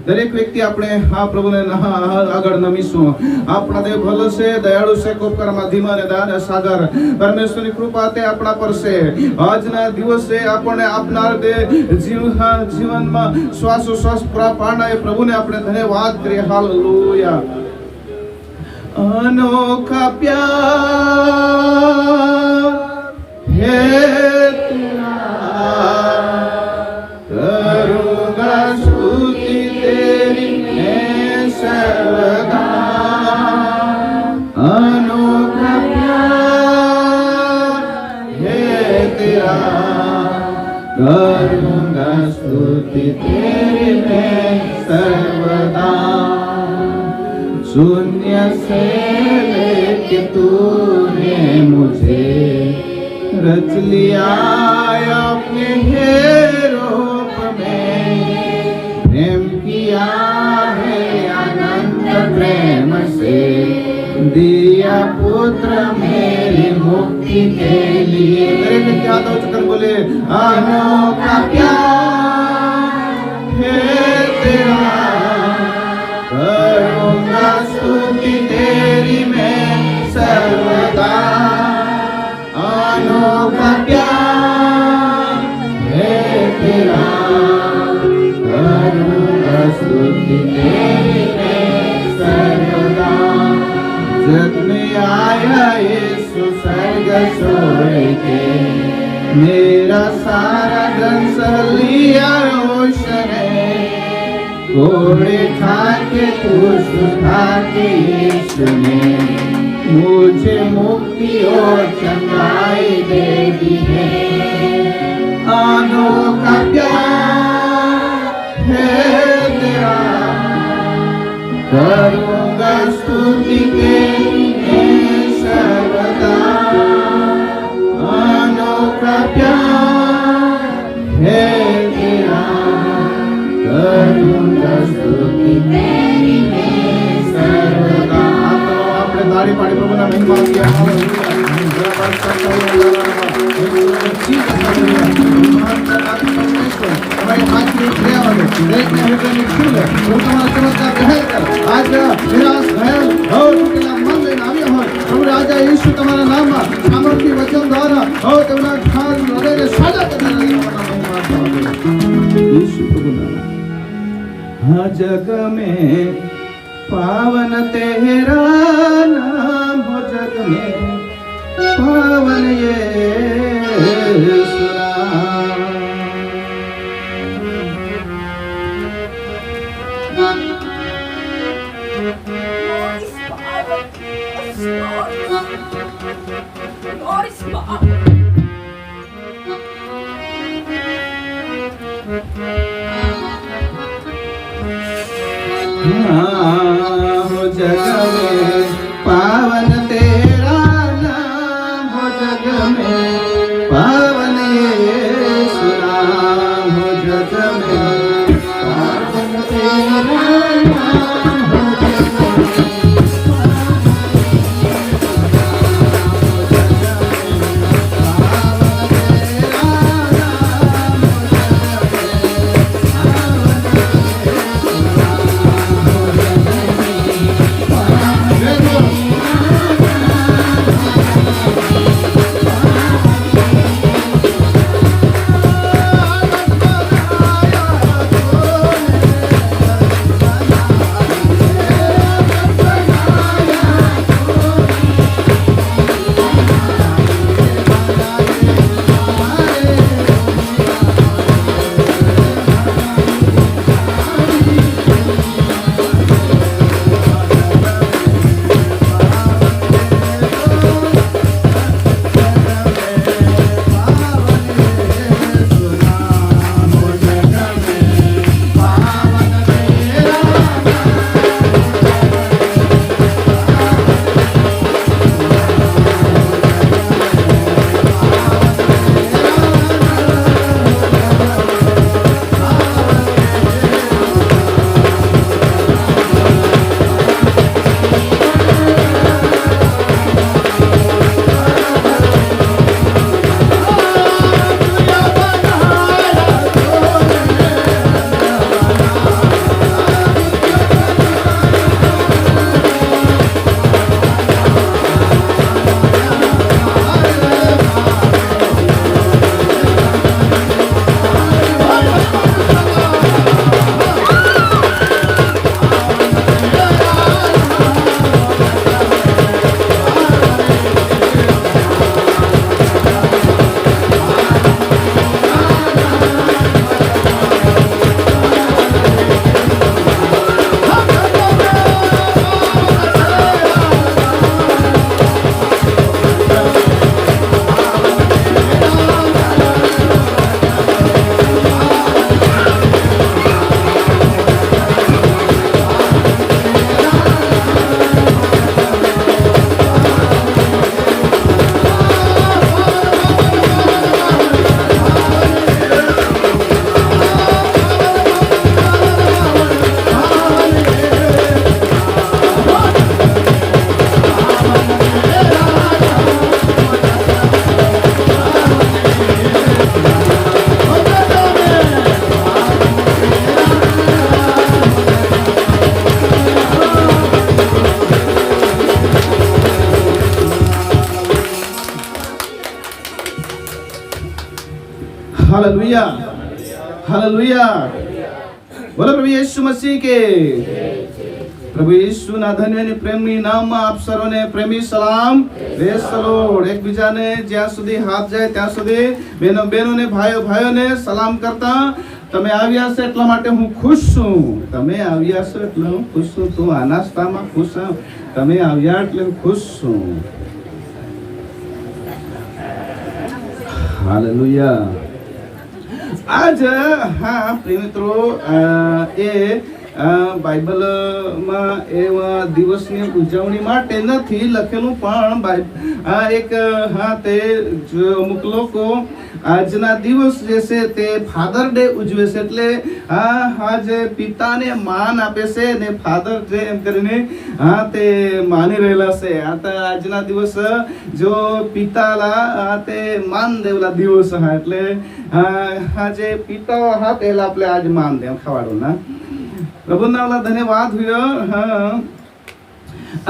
દરેક વ્યક્તિ આપણે આ પ્રભુને આગળ નમીશું. આપણા દેવ ભલો છે, દયાળુ છે, કોપકારમાં ધીમા અને દાન સાગર. પરમેશ્વરની કૃપા તે આપણા પર છે. આજના દિવસે આપણને આપનાર દે જીવનમાં શ્વાસોશ્વાસ પાડનાર એ પ્રભુને આપણે ધન્યવાદ કરીએ. હાલેલુયા. अनोखा प्यार है तेरा, करूँगा स्तुति तेरी मैं सर्वदा. अनोखा प्यार है तेरा, करूँगा स्तुति तेरी मैं सर्वदा. शून्य से लेके तूने मुझे रच लिया अपने हे रूप में. प्रेम किया है अनंत प्रेम से, दिया पुत्र मेरी मुक्ति के लिए. दरेक क्या तो चक्कर बोले अनोखा प्यार है तेरा, करूँगा स्तुति तेरी मैं सर्वदा. अनोखा प्यार है तेरा, करूँगा स्तुति तेरी मैं सर्वदा. जग में आया यीशु स्वर्ग छोड़ के, मेरा सारा धन सह लिया रोशन है. घोड़े खा के क्रूस उठा के यीशु ने मुझे मुक्ति और चंगाई दे दी है. अनोखा प्यार है तेरा, करूँगा स्तुति तेरी मैं सर्वदा. अनोखा प्यार है तेरा, करूँगा स्तुति तेरी मैं सर्वदा. આપણે તાળી પાડી પ્રભુના મહિમા કરીએ. ઈસુ તમારા નામમાં સામર્થ્ય વચન દ્વારા તેમના હૃદયને સાજા हाँ जग में पावन तेरा नाम हो. जग में पावन यीशु नाम. हो जग में पावन तेरा नाम, हो जग में पावन यीशु नाम. हो जग में पावन तेरा नाम, हो जग में हालेलुया हालेलुया बोलो प्रभु यीशु मसीह के प्रभु यीशु ना धन्य ने प्रेमी नाम में आप सर्वने प्रेमी सलाम प्रेज़ द लॉर्ड એકબીજાને જ્યાં સુધી હાથ જાય ત્યાં સુધી બહેનોને ભાઈઓને સલામ કરતા તમે આવ્યા છો એટલા માટે હું ખુશ છું તમે આવ્યા છો એટલે હું ખુશ છું તું આ નાસ્તામાં ખુશ છું તમે આવ્યા એટલે હું ખુશ છું હાલેલુયા आज हाँ प्रिय मित्रों ए બાઇબલમાં એવા દિવસની ઉજવણી માટે નથી લખેલું પણ એક હા તે અમુક લોકો આજના દિવસ જે છે તે ફાધર ડે ઉજવે છે એટલે હા જે પિતાને માન આપે છે ને ફાધર ડે એમ કરીને હા તે માની રહેલા છે આજના દિવસ જો પિતાલા તે માન દેવલા દિવસ હા એટલે હા જે પિતા હા પહેલા આપણે આજ માન દેવ ખાવાડું ના प्रभु नाला धन्यवाद हुआ हाँ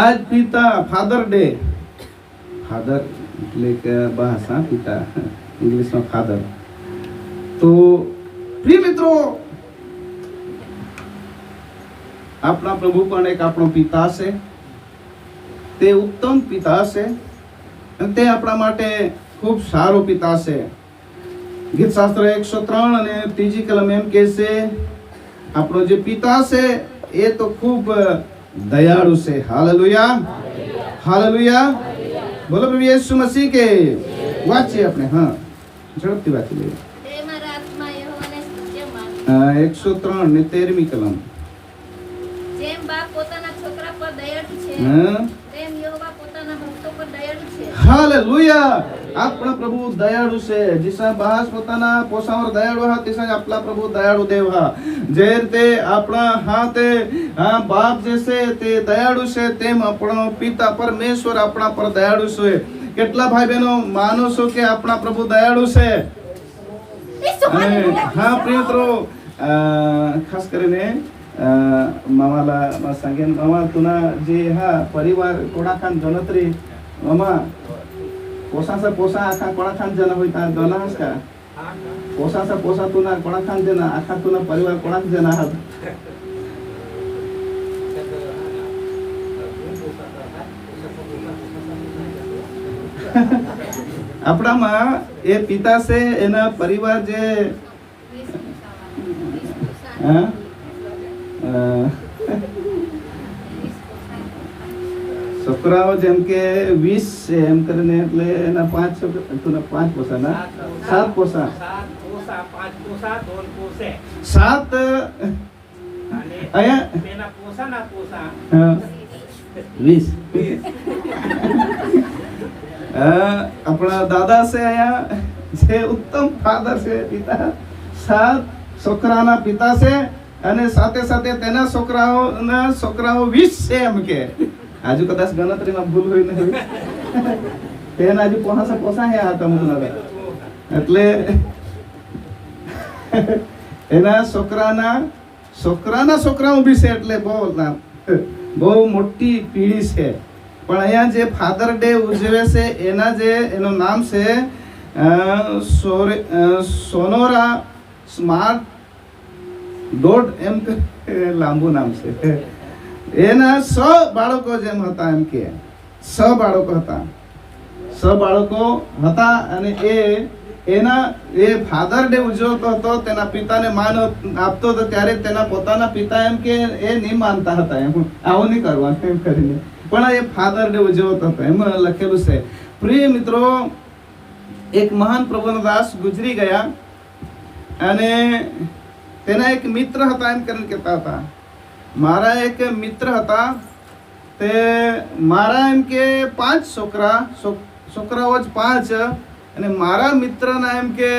आज पिता फादर डे फादर એટલે ભાષા પિતા ઇંગ્લિશમાં ફાધર તો પ્રિય મિત્રો આપણા પ્રભુ પણ એક આપણો પિતા છે તે ઉત્તમ પિતા છે અને તે આપણા માટે ખૂબ સારો પિતા છે ગીત શાસ્ત્ર 103 અને ત્રીજી કલમ એમ કહે છે આપણો જે પિતા છે એ તો ખૂબ દયાળુ છે હાલેલુયા હાલેલુયા બોલો પ્રભુ યેસુ મસીહ કે વાંચીએ આપણે હા ઝડપથી વાંચી લઈએ 103 ને 13મી કલમ જેમ બાપ પોતાના છોકરા પર દયાળુ છે તેમ યહોવા પોતાના ભક્તો પર દયાળુ છે હાલેલુયા આપણા પ્રભુ દયાળુ છે जिसा बास પોતાના પોસાવર દયાળુ હા તેસા આપલા પ્રભુ દયાળુ દેવ હા જે રીતે આપણા હાથે હા બાપ જે છે તે દયાળુ છે તેમ આપણો પિતા પરમેશ્વર આપણા પર દયાળુ છે કેટલા ભાઈ બહેનો માનો છો કે આપણા પ્રભુ દયાળુ છે હા પ્રિય મિત્રો ખાસ કરીને મામાલા સંગે મામા તુના જે હા પરિવાર કોડાખાન ગણતરી મામા પોસા આખા કોડાખાન જના હોય તા દોલા હસકા પોસા તુના કોડાખાન જના આખા તુના પરિવાર કોડાક જના હા આપણામાં એ પિતા છે એના પરિવાર જે છોકરાઓ જેમ કે 20 છે એમ કરીને એટલે એના 5 પોસા ના 7 પોસા 7 આયા એના પોસા ના પોસા 20 આપણા દાદા છે આયા જે ઉત્તમ ફાધર છે પિતા 7 છોકરાના પિતા છે અને સાથે સાથે તેના છોકરાઓ 20 છે એમ કે આજુ કદાચ ગણતરીમાં ભૂલ હોય નહીં તેના આજુ પોસા હે આ તમુના એટલે એના છોકરાઓ બી છે એટલે બહુ મોટી પીઢી છે પણ અહીંયા જે ફાધર ડે ઉજવે છે એનું નામ છે સોનોરા સ્માર્ટ ડોટ એમ લાંબુ નામ છે એના 100 બાળકો જેમ હતા એમ કે 100 બાળકો હતા અને એના ફાધર ડે ઉજવતો હતો તેના પિતાને માન આપતો હતો ત્યારે તેના પોતાના પિતા એમ કે એ નહીં માનતા હતા એમ આવું નહીં કરવાનું એમ કરીને પણ એ ફાધર ડે ઉજવતો હતો એમ લખેલું છે પ્રિય મિત્રો એક મહાન પ્રભુનો દાસ ગુજરી ગયા અને તેના એક મિત્ર હતા એમ કરીને કહેતા હતા મારા એક મિત્ર હતા તે મારા એમ કે 5 છોકરાઓ જ 5 અને મારા મિત્રના એમ કે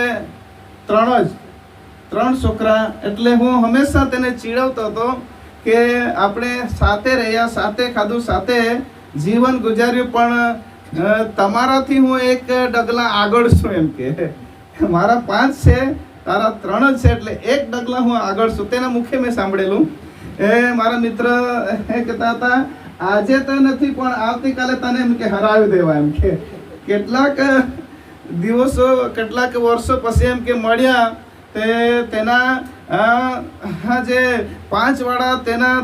3 છોકરા એટલે હું હંમેશા તેને ચીડવતો હતો કે આપણે સાથે રહ્યા સાથે ખાધું સાથે જીવન ગુજાર્યું પણ તમારાથી હું એક ડગલા આગળ છું એમ કે મારા 5 છે તારા 3 જ છે એટલે એક ડગલા હું આગળ છું તેના મુખે મેં સાંભળેલું મારા મિત્ર કહેતા હતા આજે તો નથી પણ આવતીકાલે તને એમ કે હરાવી દેવા એમ કે કેટલાક દિવસો કેટલાક વર્ષો પછી એમ કે મળ્યા તેના જે 5 વાળા તેના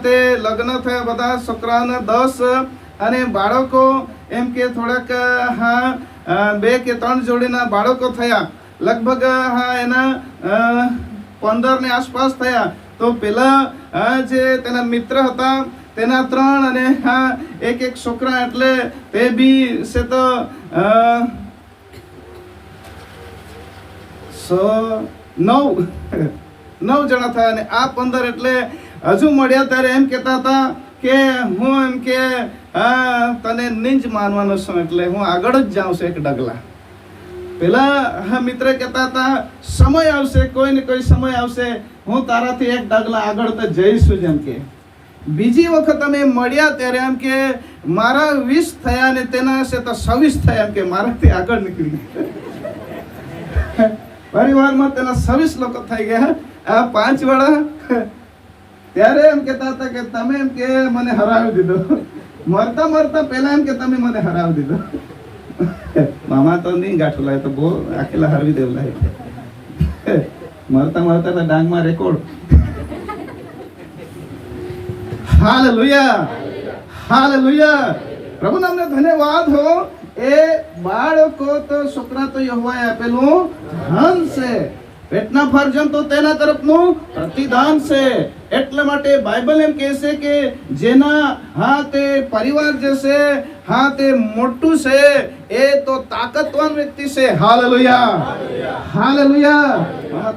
તે લગ્ન થયા, બધા છોકરાઓના 10 અને બાળકો એમ કે થોડાક 2 કે 3 જોડીના બાળકો થયા, લગભગ એના 15 ની આસપાસ થયા. તો પેલા જે તેના મિત્ર હતા તેના 3 અને એક છોકરા, એટલે તે બી છે તો 9 જણા થયા. અને આ 15 એટલે હજુ મળ્યા ત્યારે એમ કહેતા હતા કે હું એમ કે તને નીચ માનવાનો છું, એટલે હું આગળ જ જાઉં છું એક ડગલા. પેલા મિત્ર કહેતા હતા સમય આવશે, કોઈ ને કોઈ સમય આવશે, હું તારાથી એક ડગલા આગળ તો જઈશું. જેમ કે બીજી વખત અમે મળ્યા ત્યારે એમ કે મારા 20 થયા ને તેના છે તો 26 થયા, એમ કે મારાથી આગળ નીકળી ગયા. પરિવારમાં તેના 26 લોકો થઈ ગયા, આ 5 વાળા. ત્યારે એમ કહેતા હતા કે તમે એમ કે મને હરાવી દીધો, મરતા મરતા પહેલા એમ કે તમે મને હરાવી દીધો. મામા તો નહીં ગાંઠું લાવે, તો બહુ આખેલા હરવી દેવ લાવે. મરતા મરતા તો ડાંગમાં રેકોર્ડ. Hallelujah, hallelujah. પ્રભુ નામને ધન્યવાદ હો. એ બાળકો તો છોકરા તો યહોવાએ આપેલું ધન છે, પેટના ફરજન તો તેના તરફનું પ્રતિદાન છે. એટલા માટે બાઇબલ એમ કહે છે કે જેના તે પરિવાર જે છે તે મોટું છે, એ તો તાકાતવાન વ્યક્તિ છે. Hallelujah, hallelujah.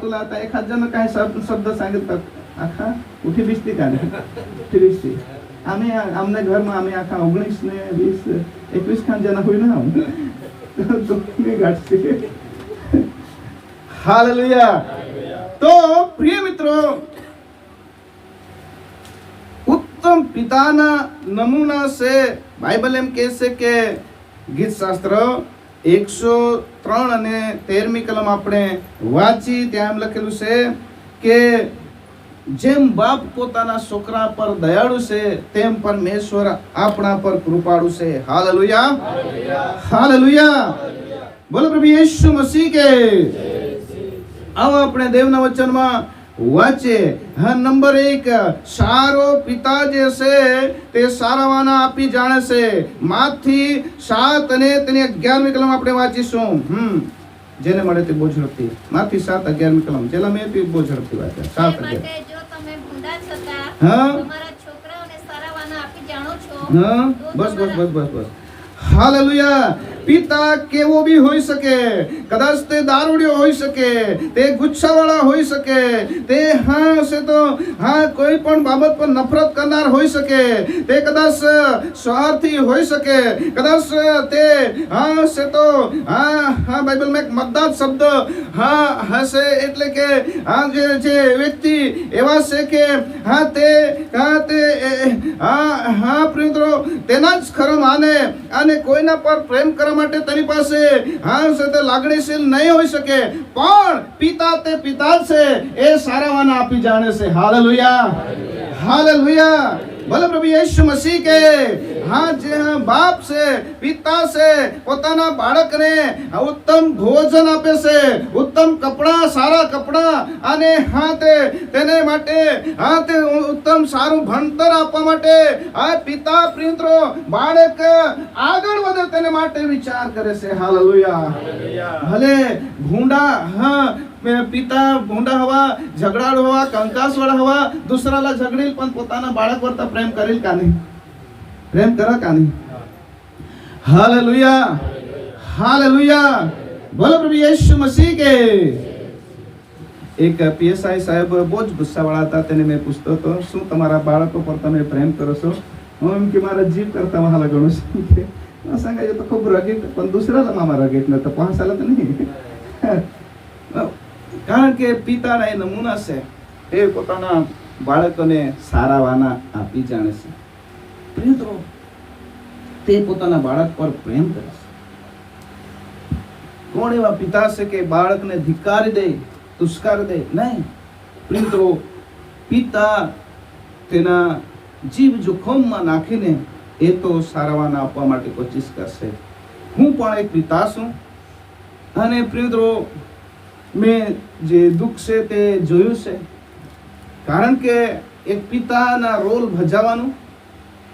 तुला आता एखाद जण काय शब्द सांगितलं आखा उठी दिसते का उठी दिसते. आम्ही आमच्या घरमा आम्ही आखा 19 ने 20 21 खान जण होई ना तुम्ही गाठते. हालेलुया. तो प्रिय मित्रों, उत्तम पिताना नमूना से बाइबल एम कहશે કે ગીત શાસ્ત્ર 103 અને 13મી કલમ આપણે વાંચી, ત્યાં એમ લખેલું છે કે જેમ બાપ પોતાના છોકરા પર દયાળુ છે તેમ પરમેશ્વર આપણા પર કૃપાળુ છે. Hallelujah, hallelujah. બોલો પ્રભુ યેસુ મસીહ કે. આવો આપણે દેવના વચનમાં વાંચે. નંબર 1, સારો પિતા જે છે તે સારાવાના આપી જાણે છે. માથી 7 અને તેની 11મી કલમ આપણે વાંચીશું. જેને મળે તે બહુ ઝડપથી. માથી 7 11મી કલમ. જેલા મેં બી બહુ ઝડપથી વાંચ્યા. 7 11. જો તમે ભૂંડા છતાં તમારા છોકરાઓને સારાવાના આપી જાણો છો. બસ બસ બસ બસ બસ. હાલેલુયા. પિતા કેવો બી હોઈ શકે, કદાચ તે દારૂડિયો હોઈ શકે, તે ગુસ્સાવાળા હોઈ શકે, તે છે તો કોઈ પણ બાબત પર નફરત કરનાર હોઈ શકે, તે કદાચ સ્વાર્થી હોઈ શકે, કદાચ તે છે તો બાઇબલમાં એક મતદાર શબ્દ હશે, એટલે કે જે વ્યક્તિ એવા છે કે તે પ્રિયમિત્રો તેના જ ખરો માને અને કોઈના પર પ્રેમ કરવા માટે તેની પાસે લાગણીશીલ નહીં હોઈ શકે, પણ પિતા તે પિતા છે, એ સારાવાના આપી જાણે છે. Hallelujah, hallelujah. બોલો પ્રભુ યેસુ મસીહ કે. જે બાપ છે, પિતા છે, પોતાના બાળકને ઉત્તમ ભોજન આપે છે, ઉત્તમ કપડા, સારા કપડા, અને તેને માટે તે ઉત્તમ સારું ભણતર આપવા માટે આ પિતા પ્રિયમિત્રો બાળક આગળ વધે તેને માટે વિચાર કરે છે. હાલેલુયા. ભલે ભૂંડા પિતા ભૂંડા હવા, ઝઘડાળુ હવા, કંકાસવાળા હવા, દુસરાલા ઝઘડીલ, પણ પોતાના બાળક કરતા પ્રેમ કરેલ કા નહીં? પ્રેમ કરા કા નહીં? Hallelujah, hallelujah. બોલો પ્રભુ યેસુ મસીહ કે. એક પીએસઆઈ સાહેબ બહુ જ ગુસ્સાવાળા હતા. તેને મેં પૂછતો હતો, શું તમારા બાળકો પર તમે પ્રેમ કરો છો? હું એમ કે મારા જીવ કરતા વહાલા ગણું છું. सांगायचं तर खूप रगीट, पण दुसऱ्याला मामा रगीट नाही तर 5 साला तर નહીં. કારણ કે પિતાના એ નમૂના છે, એ પોતાના બાળકોને સારાવાના આપી જાણે છે. પ્રિયમિત્રો, તે પોતાના બાળક પર પ્રેમ કરે છે. કોણ એવા પિતા છે કે બાળકને ધિક્કારી દે, તુષ્કારી દે? નહીં. પ્રિયમિત્રો, પિતા તેના જીવ જોખમમાં નાખીને એ તો સારાવાના આપવા માટે કોશિશ કરશે. હું પણ એક પિતા છું, અને પ્રિયમિત્રો મેં જે દુઃખ છે તે જોયું છે. કારણ કે એક પિતાના રોલ ભજવવાનું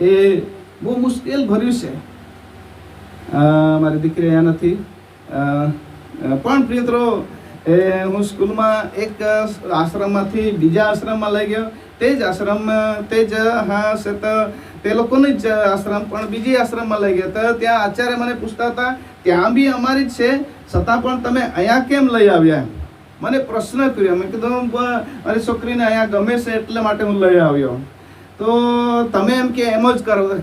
એ બહુ મુશ્કેલ ભર્યું છે. મારી દીકરી અહીંયા નથી, પણ પ્રિય મિત્રો, હું સ્કૂલમાં એક આશ્રમમાંથી બીજા આશ્રમમાં લઈ ગયો. તે જ આશ્રમ, તે જ હા છે તો તે લોકોની જ આશ્રમ, પણ બીજી આશ્રમમાં લઈ ગયા. તો ત્યાં આચાર્ય મને પૂછતા હતા, ત્યાં બી અમારી જ છે, છતાં પણ તમે અહીંયા કેમ લઈ આવ્યા? મને પ્રશ્ન કર્યો. મેં કીધું મારી છોકરીને અહીંયા ગમે છે એટલા માટે હું લઈ આવ્યો. તો તમે એમ કે એમ જ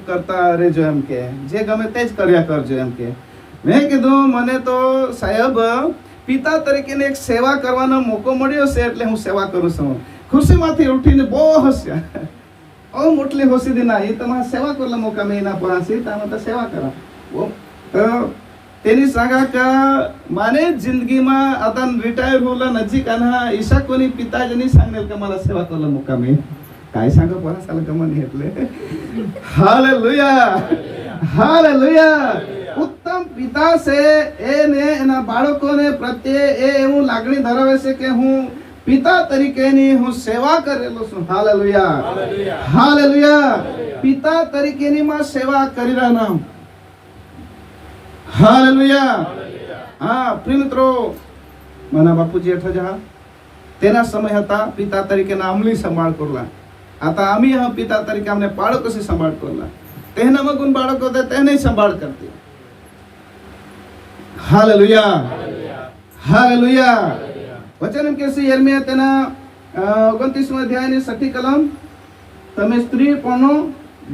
કરતા રહેજો, એમ કે જે ગમે તે જ કર્યા કરજો, એમ કે. મેં કીધું મને તો સાહેબ પિતા તરીકેને એક સેવા કરવાનો મોકો મળ્યો છે એટલે હું સેવા કરું છું. ખુશીમાંથી ઉઠીને બહુ હસ્યા. ઓ મોટલી હોશી દિના એ તમારે સેવા કરલા મોકા મેં એના પરાસી તમે તો સેવા કરા. તેની सांगा का माने जिंदगीમાં आता रिटायर होला नजीक आना ईशा कोणी पिताजीनी सांगेल का मला सेवा करला मोका मी काय सांगा परासाला गमन એટલે हालेलुया हालेलुया. ઉત્તમ પિતા છે એને એના બાળકોને પ્રત્યે એવું લાગણી ધરાવે છે કે હું પિતા તરીકેની હું સેવા કરેલો છું. Hallelujah hallelujah. પિતા તરીકેની માં સેવા કરી રહ્યા. हालेलुया. हाँ प्रिय मित्रों, मना बापूजी अठजा तेना समय हता पिता तरीके ना अमली संभाळ करला. आता आम्ही हा पिता तरीके हमने बाळक कसे संभाळ करला. तेना मगुन बाळक होते तेने संभाळ करते. Hallelujah hallelujah. वचन एम कहसी यिर्मयाह तेना 29 अध्यायની 6 કલમ, તમે સ્ત્રી પણ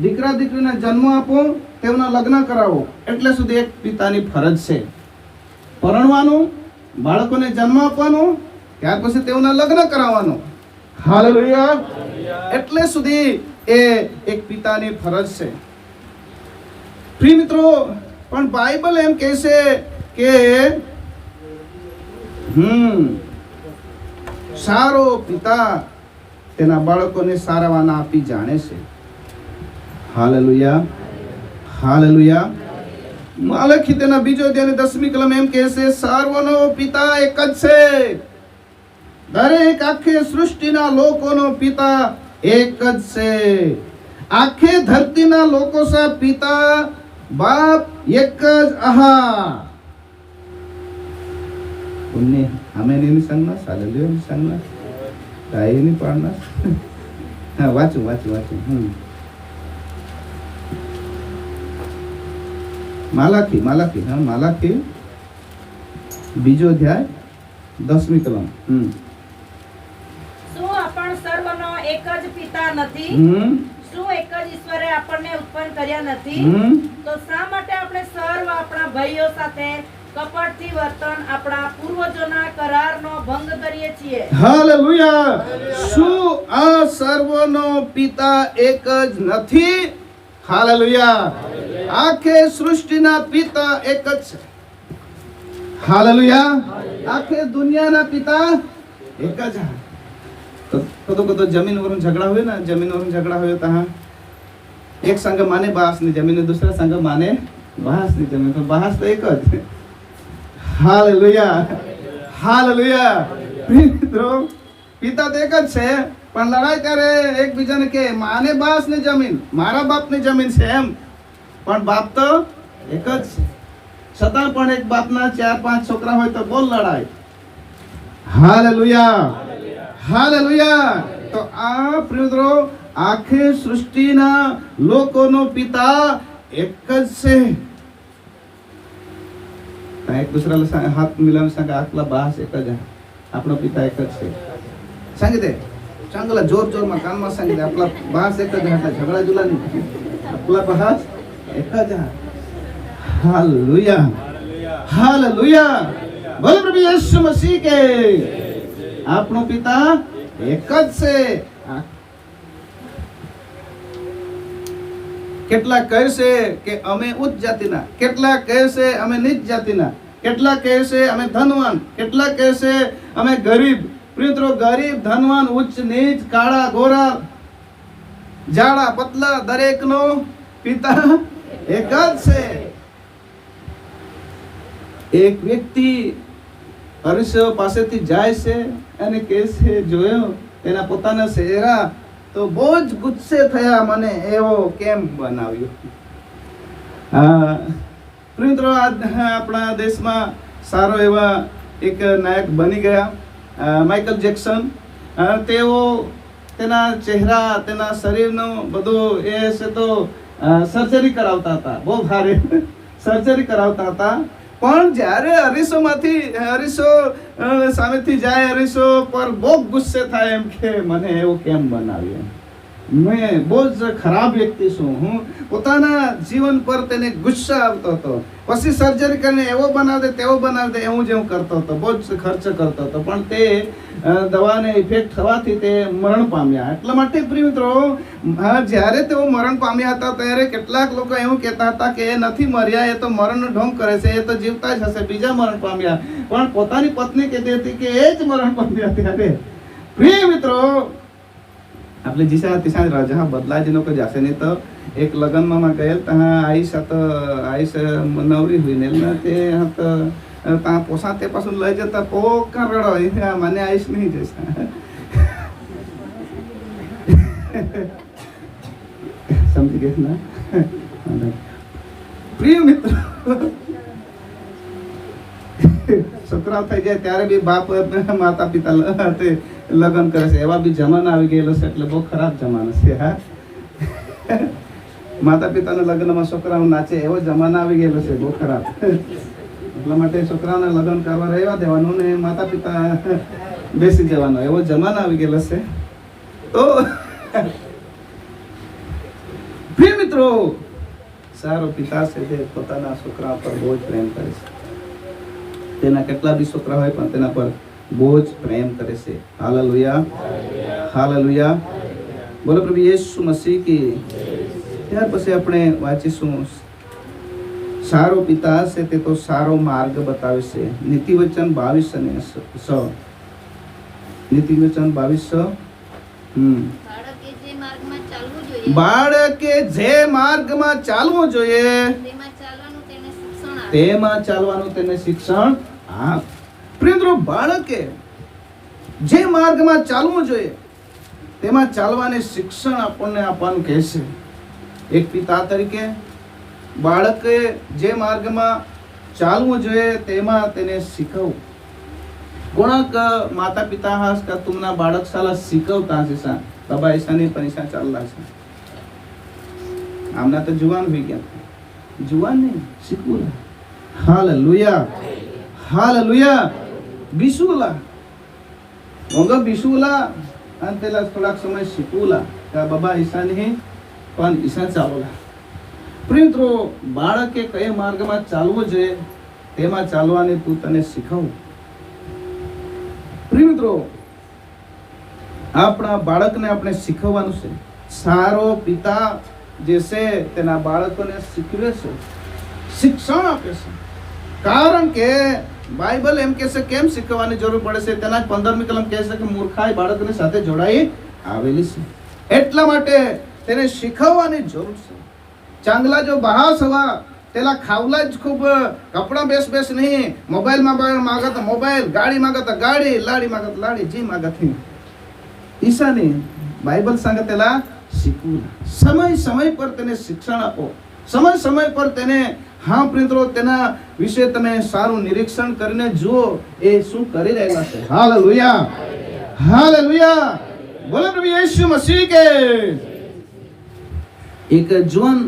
દીકરા દીકરીને જન્મ આપો, તેઓના લગ્ન કરાવો. એટલે સુધી એક પિતાની ફરજ છે. પરણવાનું, બાળકોને જન્મ આપવાનો, ત્યાર પછી તેઓના લગ્ન કરાવવાનો. હાલેલુયા. એટલે સુધી એ એક પિતાની ફરજ છે. પ્રિય મિત્રો, પણ બાઇબલ એમ કહે છે કે સારો પિતા તેના બાળકોને સારા વાના આપી જાણે છે. Hallelujah hallelujah. માલખી તેના બીજો અધ્યાયની 10મી કલમ એમ કહે છે, સર્વનો પિતા એક જ છે. દરેક આખી સૃષ્ટિના લોકોનો પિતા એક જ છે. આખી ધરતીના લોકો સા પિતા બાપ એક જ આહા. पुण्य हमें नहीं सांगना, हालेलुया नहीं सांगना, काय नहीं पढ़ना. हाँ वाचू वाचू वाचू. मालाखी मालाखी हाँ मालाखी बीजो अध्याय 10મી કલમ. શું આપણ સર્વનો એક જ પિતા નથી? શું એક જ ઈશ્વરે આપણને ઉત્પન્ન કર્યા નથી? તો શા માટે આપણે સર્વ આપણા ભાઈઓ સાથે કપટથી વર્તન આપણા પૂર્વજોના કરારનો ભંગ કરીએ છીએ? હાલેલુયા. શું આ સર્વનો પિતા એક જ નથી? હાલેલુયા. આખે સૃષ્ટિના પિતા એક જ છે. હાલેલુયા. આખે દુનિયાના પિતા એક જ. કદો જમીન વरून झगड़ा हुए ना, जमीन वरून झगड़ा हुए तो हाँ एक संघ माने बास ની જમીન, दूसरा संघ माने बास ની જમીन, तो बास तो एक જ. Hallelujah hallelujah. મિત્રો, પિતા તો એક જ છે, પણ લડાઈ ત્યારે એકબીજાને કે માને બાસ ની જમીન, મારા બાપ ની જમીન છે એમ. પણ બાપ તો એક જ છે, છતાં પણ એક બાપના 4-5 છોકરા હોય તો બોલ લડાઈ. Hallelujah hallelujah. તો આ મિત્રો આખી સૃષ્ટિના લોકોનો પિતા એક જ છે. એક दुसऱ्याला हात मिलावून सांगा, आपला बास एक જ, આપણો પિતા એક જ છે. सांगितले चांगला जोर जोर માં કાનમાં सांगितले, आपला बास एक જ, એટલે ઝઘડા जुला नहीं, आपला बास एक જ. Hallelujah hallelujah. बोलो प्रभु यीशु मसीह के. આપણો પિતા એક જ છે. કેટલા કહે છે કે અમે ઉચ્ચ જાતિના, કેટલા કહે છે અમે નીચ જાતિના, કેટલા કહે છે અમે ધનવાન, કેટલા કહે છે અમે ગરીબ. મિત્રો, ગરીબ ધનવાન ઉચ્ચ નીચ કાળા ગોરા જાડા પતલા દરેકનો પિતા એક જ છે. એક વ્યક્તિ હરીશો પાસેથી જાય છે અને કહે છે જોયો તેના પોતાના ચહેરા તો બહુ જ ગુસ્સે થયા, મને એવો કેમ બનાવ્યો. મિત્રો આપણા દેશમાં સારો એવા એક નાયક બની ગયા માઇકલ જેક્સન. તેઓ તેના ચહેરા તેના શરીરનો બધું એ છે તો સર્જરી કરાવતા હતા, બહુ ભારે સર્જરી કરાવતા હતા. પણ જ્યારે હરીશો સામેથી જાય, હરીશો પર બહુ ગુસ્સે થાય, એમ કે મને એવું કેમ બનાવ્યું, મેં બહુ જ ખરાબ વ્યક્તિ છું, હું પોતાના જીવન પર તેને ગુસ્સા આવતો હતો. પછી સર્જરી કરીને એવો બનાવી દે તેવો બનાવી દે એવું જેવું કરતો હતો, બહુ જ ખર્ચ કરતો હતો. પણ તે દવાને ઇફેક્ટ થવાથી તે મરણ પામ્યા. એટલા માટે પ્રિય મિત્રો, જ્યારે તેઓ મરણ પામ્યા હતા ત્યારે કેટલાક લોકો એવું કહેતા હતા કે એ નથી મર્યા, એ તો મરણનો ઢોંગ કરે છે, એ તો જીવતા જ હશે, બીજા મરણ પામ્યા. પણ પોતાની પત્ની કહેતી હતી કે એ જ મરણ પામ્યા. ત્યારે પ્રિય મિત્રો, આપણે જીસા તિસા રાજા બદલાજીનો કોઈ જાશે નહીં. તો એક લગ્નમાં ગયેલ આઈશ નવરી हुई ને તે ત્યાં પોસા તે પાછું લઈ જતા પોકા રડો, મને આઈશ નહીં જઈશ. સમજી ગયા ના? પ્રિય મિત્ર, છોકરાઓ થઈ જાય ત્યારે બી બાપ માતા પિતા લગ્ન કરે છે, એવા બી જમાના આવી ગયેલો છે. એટલે બહુ ખરાબ જમાનો છે. હા, માતા પિતાના લગ્નમાં છોકરાઓ નાચે એવો જમાના આવી ગયેલો છે, બહુ ખરાબ. એટલા માટે છોકરાઓને લગ્ન કરવા રહેવા દેવાનું ને માતા પિતા બેસી જવાનો એવો જમાનો આવી ગયેલો છે. તો પ્રિય મિત્રો, સારો પિતા છે તે પોતાના છોકરા પર બહુ જ પ્રેમ કરે છે. તેના કેટલા બી છોકરા હોય પણ તેના પર બહુ જ પ્રેમ કરે છે. હાલેલુયા, હાલેલુયા, બોલો પ્રભુ યેસુ મસીહ કી. ત્યાર પછી આપણે વાંચીશું, સારો પિતા છે તે તો સારો માર્ગ બતાવે છે. નીતિવચન 22 અને 6. નીતિવચન 22:6. બાળકે જે માર્ગમાં ચાલવું જોઈએ તેમાં ચાલવાનું તેને શિક્ષણ આપ. પ્રિય મિત્રો, બાળકે જે માર્ગમાં ચાલવું જોઈએ તેમાં ચાલવાને શિક્ષણ આપણને આપવાનું કહે છે. એક પિતા તરીકે બાળકે જે માર્ગમાં ચાલવું જોઈએ તેમાં તેને શીખવવું. कोणाक माता पिता हास का तुमना बाळक साला शिकवता છે બાબા ઈશાની પરીક્ષા ચાલલા છે. આમના તો જુવાન થઈ ગયા, જુવાન નહીં શીખવું. Hallelujah, hallelujah. બિસુલા મોગા બિસુલા અને પેલા થોડાક સમય શીખવુલા કે બાબા ઈશાની પણ ઈશા ચાલોલા. પ્રિય બાળકે કયા માર્ગમાં ચાલવું જોઈએ તેમાં ચાલવાની તું તને શીખવું. પ્રિય મિત્રો, આપણા બાળકને આપણે શીખવવાનું છે. સારો પિતા જે છે તેના બાળકોને શીખવે છે, શિક્ષણ આપે છે. કારણ કે બાઇબલ એમ કહે છે કેમ શીખવવાની જરૂર પડે છે. તેના 15મી કલમ કહે છે કે મૂર્ખાઈ બાળકની સાથે જોડાઈ આવેલી છે, એટલા માટે તેને શીખવવાની જરૂર છે. ચાંગલા જો બહાસ હવા તેલા ખાવલા જ ખૂબ કપડા બેસ બેસ નહીં, મોબાઈલ માગત મોબાઈલ, ગાડી માગત ગાડી, લાડી માગત લાડી, જી માગત ઈશા નહીં. બાઇબલ सांगे તેલા શીખવું. સમય સમય પર તેને શિક્ષણ આપો. સમય સમય પર તેને હા મિત્રો તેના વિશે તમે સારું નિરીક્ષણ કરીને જુઓ એ શું કરી રહેલા છે. Hallelujah, hallelujah. બોલો પ્રભુ યેસુ મસીહ કે. એક જુવાન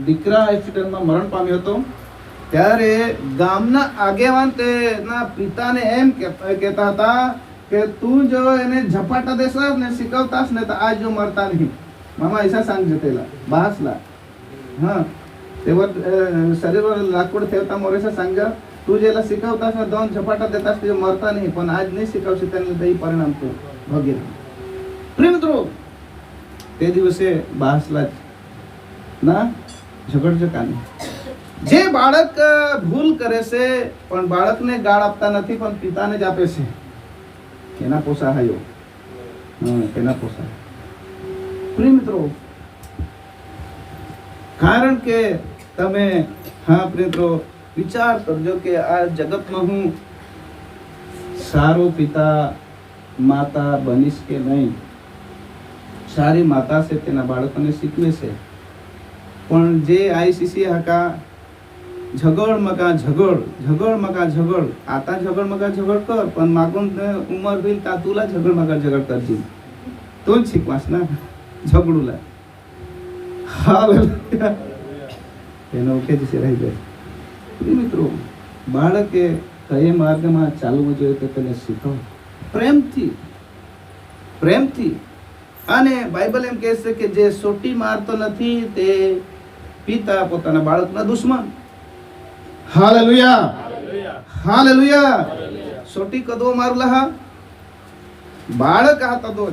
દીકરા એક્સિડન્ટમાં મરણ પામ્યો હતો ત્યારે ગામના આગેવાન તેના પિતાને એમ કહેતા હતા કે તું જો એને ઝપાટા દેસાસ ને શીખવતાસ ને તો આજ જો મરતા નહીં. મામા ऐसा सांग जतेला बासला हां तेव्हा शरीरावर लाकूड ठेवता मोरेसा सांग तू जेला शिकवतास ना दोन झपाटा देतास ते मरता नाही पण आज नाही शिकवशी त्यांना दही परिणाम तो वगैरे. प्रिय મિત્રો, તે દિવસે બાસલા ના ઝઘડઝકાની જે બાળક ભૂલ કરે છે પણ બાળકને ગાળ આપતા નથી પણ પિતાને જ આપે છે એના પોસાહાયો. એના પોસાય. પ્રિય મિત્રો, કારણ કે તમે હા પ્રિય મિત્રો વિચાર કરજો કે આ જગતમાં હું સારો પિતા માતા બનીશ કે નહીં, સારી માતા છે તેના બાળકોને શીખવે છે, પણ જે આઈસીસી હકા ઝઘડ મકા ઝઘડ आता ઝઘડ મકા ઝઘડ कर, पण मागून उमर होईल का तुला ઝઘડ મકા ઝઘડ કરજી, तोच शिकवास ना ઝઘડુલા. હાલેલુયા. એનો ઉકેલ છે રહી જાય. મિત્રો, બાળકે કયા માર્ગમાં ચાલવું જોઈએ તે તેને શીખવો પ્રેમથી. અને બાઇબલ એમ કહે છે કે જે સોટી મારતો નથી તે પિતા પોતાના બાળકના દુશ્મન. હાલેલુયા. સોટી કદો મારલા હા બાળક હતા તો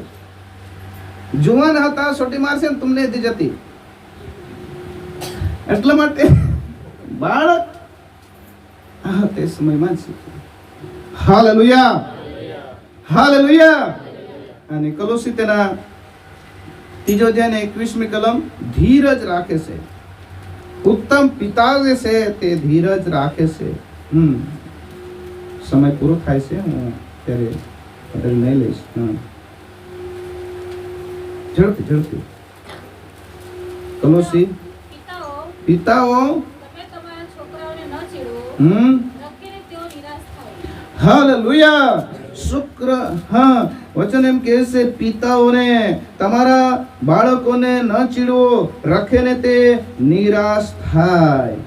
જુવાન હતા સોટી મારશે ને તમને દી જતી, એટલા માટે બાળક તે સમયમાં શીખ્યું. હાલેલુયા. અને કોલોસી તેના 3 અધ્યાય 21મી કલમ ધીરજ રાખે છે. ઉત્તમ પિતા જે છે તે ધીરજ રાખે છે. સમય પૂરો થાય છે, હું ત્યારે નહીં લઈશ. ઝડપથી કોલોસી પિતાઓ તમે તમારા છોકરાઓને ન ચીડવો, નક્કીને તેઓ નિરાશ થાય. હાલેલુયા. શુક્ર વચન એમ કહે છે પિતાઓને તમારા બાળકોને ન ચીડવો, રખે ને તે નિરાશ થાય.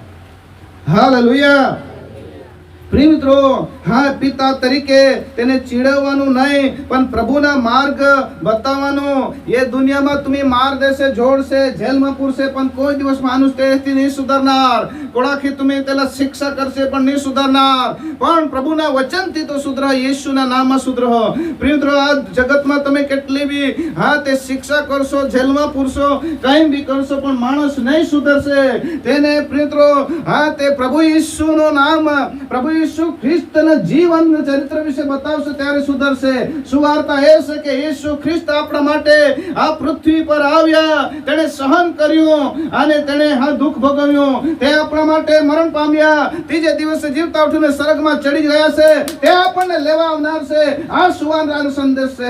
હાલેલુયા. પ્રિય મિત્રો, પિતા તરીકે તેને ચીડવવાનું નહીં, પણ પ્રભુના માર્ગ બતાવવાનો. એ દુનિયામાં તમે માર દેશે, જોડશે, જેલમાં પૂરશે, પણ કોઈ દિવસ માણસ તેથી નહીં સુધરનાર. કોડાથી તમે તેલા શિક્ષા કરશે પણ નહીં સુધરનાર, પણ પ્રભુના વચનથી તો સુધર, યેશુના નામમાં સુધર. પ્રિય મિત્રો, આ જગતમાં તમે કેટલી બી તે શિક્ષા કરશો, જેલમાં પૂરશો, કંઈ બી કરશો, પણ માણસ નહીં સુધરશે. તેને પ્રિય મિત્રો તે પ્રભુ યેશુનું નામ, પ્રભુ యేసు ખ્રિસ્તના જીવન ચરિત્ર વિશે બતાવશે ત્યારે સુધરશે. સુવાર્તા એ છે કે యేసు ખ્રિસ્ત આપણા માટે આ પૃથ્વી પર આવ્યા, તેણે સહન કર્યું અને તેણે દુઃખ ભોગવ્યું, તે આપણા માટે મરણ પામ્યા, ત્રીજે દિવસે જીવતા ઉઠીને સ્વર્ગમાં ચડી ગયા છે, તે આપણને લેવા આવનાર છે. આ સુવાર્તાનો સંદેશ છે.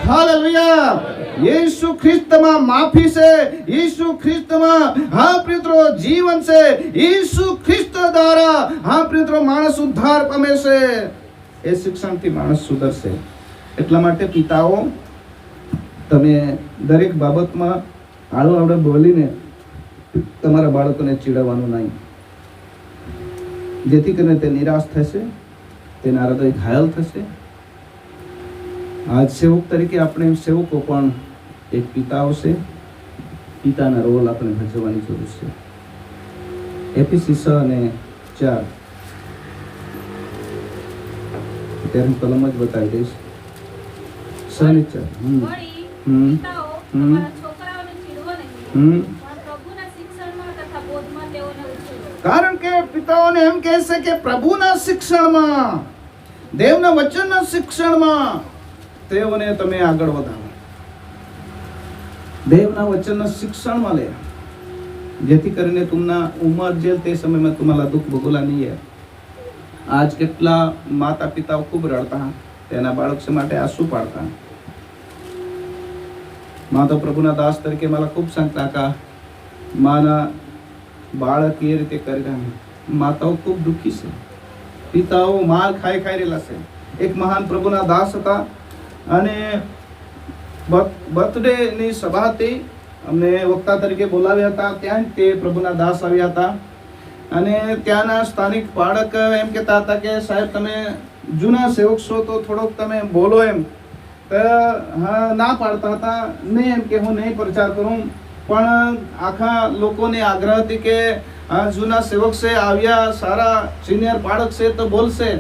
હાલેલુયા. యేసు ખ્રિસ્તમાં માફી છે, యేసు ખ્રિસ્તમાં પ્રિત્રો જીવન છે, యేసు ખ્રિસ્ત દ્વારા પ્રિત્રો માણસ ઉદ્ધાર પામે છે. એ શિક્ષણથી માણસ સુધરશે. એટલા માટે પિતાઓ, તમે દરેક બાબતમાં આડે બોલીને તમારા બાળકોને ચીડવવાનું નહીં, જેથી કરીને તે નિરાશ થશે, તેના હૃદય ઘાયલ થશે. આજ સેવક તરીકે આપણે સેવકો પણ એક પિતાઓ છે, પિતાના રોલ આપણે ભજવવાની જરૂર છે. એફએસી 6:4 ત્યારે હું કલમ જ બતાવી દઈશ. 6:4. વળી પિતાઓ તમારા છોકરાઓને ચીડવો નહીં, પણ પ્રભુના શિક્ષણમાં તથા બોધમાં તેઓને ઉછેરો. કારણ કે પિતાઓને એમ કહે છે કે પ્રભુના શિક્ષણમાં, દેવના વચનના શિક્ષણમાં તેઓને તમે આગળ વધાવો. દેવના વચનના શિક્ષણમાં લે, જેથી કરીને तुमना उम्र जेल ते समय में तुम्हाला दुःख भोगवला नहीं है. आज કેટલા માતા પિતાઓ ખૂબ રડતા, તેના બાળક માટે આંસુ પાડતા. માતા પ્રભુના દાસ તરીકે मला ખૂબ सांगता का માના બાળક એ રીતે કરી રહ્યા. માતાઓ ખૂબ દુઃખી છે, પિતાઓ માર ખાઈ રહેલા છે. એક મહાન પ્રભુના દાસ હતા અને બર્થડે ની સભા હતી, અમને વક્તા તરીકે બોલાવ્યા હતા. ત્યાં તે પ્રભુના દાસ આવ્યા હતા અને ત્યાંના સ્થાનિક બાળક એમ કહેતા હતા કે સાહેબ તમે જૂના સેવક છો તો થોડોક તમે બોલો એમ. ના પાડતા હતા, નહીં એમ કે હું નહીં પ્રચાર કરું, પણ આખા લોકોને આગ્રહ હતી કે જૂના સેવક છે, આવ્યા સારા સિનિયર બાળક છે તો બોલશે.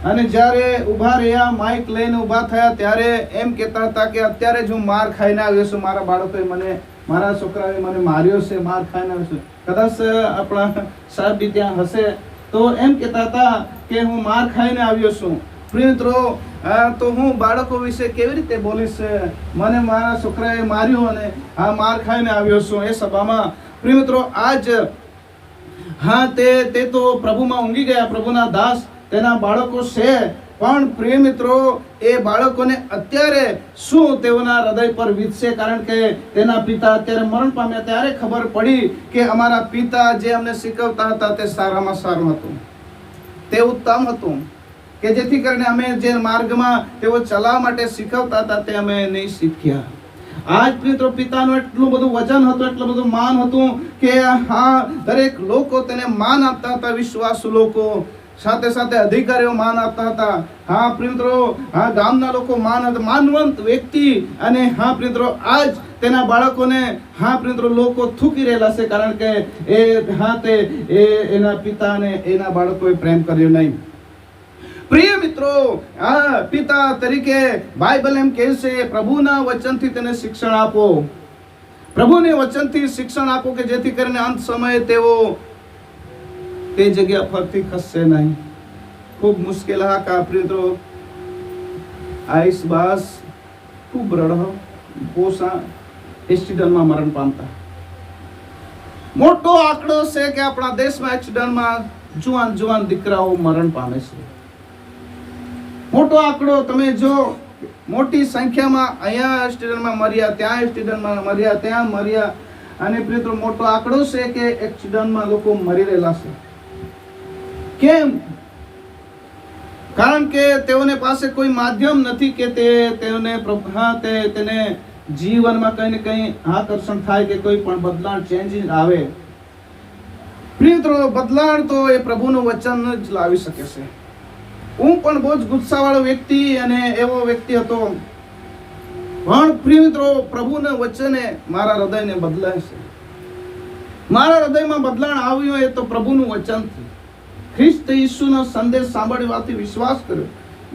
અને જ્યારે ઊભા રહ્યા, માઇક લઈને ઊભા થયા, ત્યારે એમ કહેતા હતા કે અત્યારે જ હું માર ખાઈને આવ્યો છું, મારા બાળકોએ મને, મારા છોકરાએ મને માર્યો છે, માર ખાઈને આવ્યો છું. કદાચ આપણા સાહેબ બી ત્યાં હશે તો એમ કહેતા હતા કે હું માર ખાઈને આવ્યો છું. પ્રિય મિત્રો, તો હું બાળકો વિશે કેવી રીતે બોલીશ? મને મારા છોકરાએ માર્યો અને માર ખાઈને આવ્યો છું એ સભામાં. પ્રિય મિત્રો, આજ તે તો પ્રભુમાં ઊંઘી ગયા, પ્રભુના દાસ તેના બાળકો છે, પણ પ્રિય મિત્રો એ બાળકોને અત્યારે શું તેઓના હૃદય પર વીતશે? કારણ કે તેના પિતા અત્યારે મરણ પામ્યા ત્યારે ખબર પડી કે અમારા પિતા જે અમને શીખવતા હતા તે સારામાં સારું હતું, તે ઉત્તમ હતું, કે જેથી કરીને અમે જે માર્ગમાં તેઓ ચલાવવા માટે શીખવતા હતા તે અમે નહીં શીખ્યા. આજ મિત્રો પિતાનું એટલું બધું વજન હતું, એટલું બધું માન હતું કે હા દરેક લોકો તેને માન આપતા હતા. વિશ્વાસુ લોકો, સાથે સાથે અધિકારીઓ માન આપતા હતા. હા મિત્રો, હા ગામના લોકો માનવંત વ્યક્તિ, અને હા મિત્રો આજ તેના બાળકોને હા મિત્રો લોકો થૂકી રહેલા છે, કારણ કે એના પિતાને એના બાળકોએ પ્રેમ કર્યો નહીં. પ્રિય મિત્રો, આ પિતા તરીકે બાઇબલ એમ કહે છે, પ્રભુના વચનથી તેને શિક્ષણ આપો, પ્રભુને વચનથી શિક્ષણ આપો, કે જેથી કરીને અંત સમયે તેઓ તે જગ્યા પરથી ખસશે નહીં. ખૂબ મુશ્કેલ હા કા મિત્રો, આઈસ બાસ ખૂબ રડો પોસા એક્સિડન્ટમાં મરણ પામતા. મોટો આંકડો છે કે આપણા દેશમાં એક્સિડન્ટમાં જુવાન દીકરાઓ મરણ પામે છે. મોટો આંકડો તમે જો, મોટી સંખ્યામાં અહીંયા એક્સિડન્ટમાં મર્યા, ત્યાં એક્સિડન્ટમાં મર્યા, ત્યાં મર્યા, અને મિત્રો મોટો આંકડો છે કે એક્સિડન્ટમાં લોકો મરી રહેલા છે. કેમ? કારણ કે તેઓને પાસે કોઈ માધ્યમ નથી કે તેને જીવનમાં કંઈ ને કંઈ આકર્ષણ થાય, કે કોઈ પણ બદલાણ ચેન્જીસ આવે. મિત્રો બદલાણ તો એ પ્રભુનું વચન જ લાવી શકે છે. હું પણ બહુ જ ગુસ્સાવાળો વ્યક્તિ અને એવો વ્યક્તિ હતો, પણ પ્રિય મિત્રો પ્રભુના વચને મારા હૃદયને બદલાય છે. મારા હૃદયમાં બદલાણ આવ્યું એ તો પ્રભુનું વચનથી. ખ્રિસ્ત ઈસુનો સંદેશ સાંભળવાથી વિશ્વાસ કર્યો,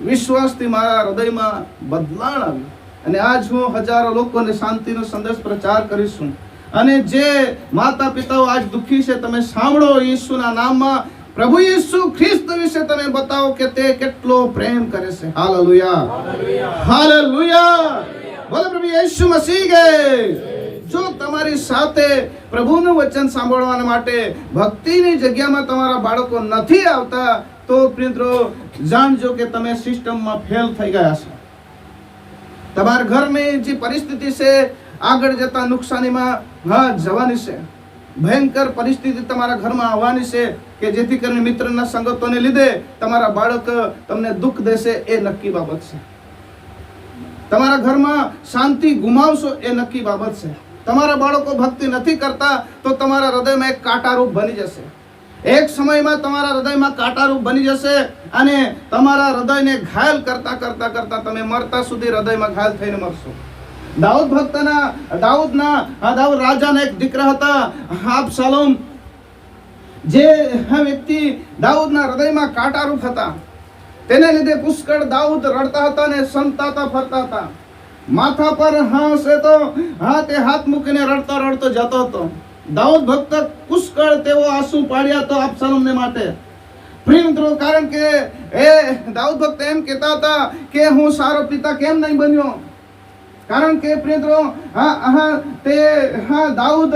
વિશ્વાસથી મારા હૃદયમાં બદલાણ આવ્યું, અને આજ હું હજારો લોકોને શાંતિનો સંદેશ પ્રચાર કરીશું. અને જે માતા પિતાઓ આજ દુઃખી છે, તમે સાંભળો, ઈસુના નામમાં પ્રભુ ઈસુ ખ્રિસ્ત વિશે તમે બતાવો કે તે કેટલો પ્રેમ કરે છે. હાલેલુયા, હાલેલુયા, બોલો પ્રભુ ઈસુ મસીહ કે. જો તમારી સાથે પ્રભુનું વચન સાંભળવા માટે ભક્તિની જગ્યામાં તમારા બાળકો નથી આવતા, તો મિત્રો જાણજો કે તમે સિસ્ટમમાં ફેલ થઈ ગયા છો. તમારા ઘરની જે પરિસ્થિતિ છે આગળ જતા નુકસાનીમાં જવાની છે. ભયંકર પરિસ્થિતિ તમારા ઘરમાં આવવાની છે, કે જેથી કરીને મિત્રના સંગતોને લીધે તમારા બાળક તમને દુઃખ દેશે, એ નક્કી બાબત છે. તમારા ઘરમાં શાંતિ ગુમાવશો, એ નક્કી બાબત છે. તમારા બાળકો ભક્તિ નથી કરતા તો તમારા હૃદયમાં એક કાંટારૂપ બની જશે. એક સમયમાં તમારા હૃદયમાં કાંટારૂપ બની જશે, અને તમારા હૃદયને ઘાયલ કરતા કરતા કરતા તમે મરતા સુધી હૃદયમાં ઘાયલ થઈને મરશો. દાઉદ રાજાના એક દીકરા હતા, અબશાલોમ, જે વ્યક્તિ દાઉદના હૃદયમાં કાંટારૂપ હતા. તેને લીધે પુષ્કળ દાઉદ રડતા હતા અને સંતાતા ફરતા હતા. માથા પર તે હાથ મૂકીને રડતો જતો હતો. દાઉદ ભક્ત પુષ્કળ તેઓ આંસુ પાડ્યા તો અબશાલોમને માટે. પ્રિય મિત્રો, કારણ કે એ દાઉદ ભક્ત એમ કહેતા હતા કે હું સારો પિતા કેમ નહીં બન્યો. કારણ કે પ્રિય મિત્રો દાઉદ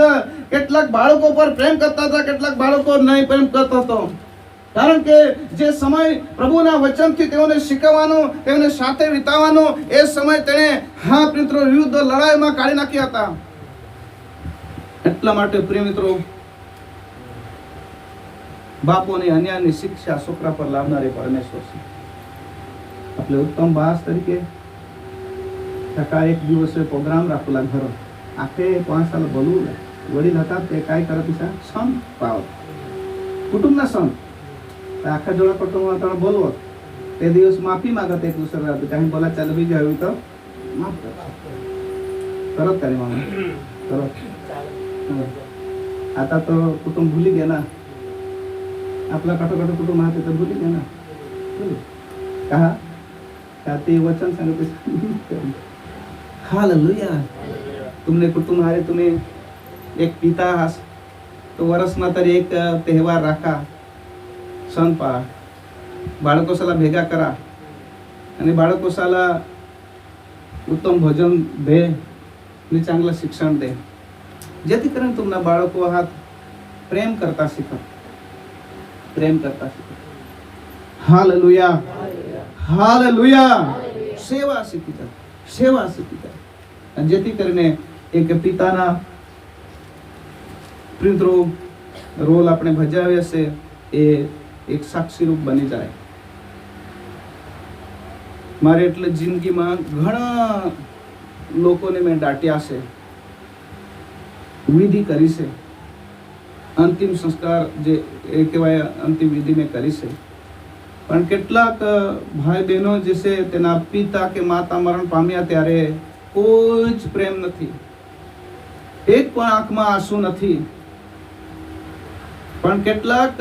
કેટલાક બાળકો પર પ્રેમ કરતા હતા, કેટલાક બાળકો નહીં પ્રેમ કરતો હતો. કારણ કે જે સમય પ્રભુના વચનથી તેઓને શીખવવાનો, તેઓને સાથે વિતાવવાનો, એ સમય તેણે મિત્રો યુદ્ધ લડાઈમાં કાઢી નાખ્યા હતા. એટલા માટે પ્રિય મિત્રો, બાપોની અન્યાયની શિક્ષા છોકરા પર લાવનારી પરમેશ્વર છે. આપણે ઉત્તમ બાસ તરીકે એક દિવસે પ્રોગ્રામ રાખેલા ઘર આખે 5 સાલ બોલવું. વડીલ હતા તે કાંઈ કરે પૈસા સંત પાવ કુટુંબના સંત આખા જોડા કુટુંબમાં તમે બોલવો તે દિવસ માફી માંગત એક દૂસરા કાંઈ બોલા ચાલે બી ગયું તો માફ તરત કરી મામા તરત. आता तो कुटुंब भूली गया ना, आपला कटोकट कुटुंब आहे तर भूली गया ना. कहा ते वचन सांगते. हालेलुया. तुमने कुटुंब आहे, तुम्ही एक पिता आहात, तो વર્ષમાં તરી એક તહેવાર રાખા, સણ પા બાળકો સાલા ભેગા કરા અને બાળકો સાલા ઉત્તમ ભોજન દે અને ચાंगलं શિક્ષણ દે, જેથી કરીને तुमના બાળકો હાથ પ્રેમ કરતા શીખો, પ્રેમ કરતા શીખો. Hallelujah, hallelujah. સેવા શીખી જાય, સેવા શીખી જાય. અને જેથી કરીને એક પિતાના મિત્રો રોલ આપણે ભજાવ્યા છે એ એક સાક્ષી રૂપ બની જાય. મારે એટલે જિંદગીમાં ઘણા લોકોને મેં દાટ્યા છે, વિધિ કરી છે, અંતિમ સંસ્કાર જે એ કહેવાય અંતિમ વિધિ મેં કરી છે. પણ કેટલાક ભાઈ બહેનો જે છે તેના પિતા કે માતા મરણ પામ્યા ત્યારે કોઈ જ પ્રેમ નથી, એક પણ આંખમાં આંસુ નથી. પણ કેટલાક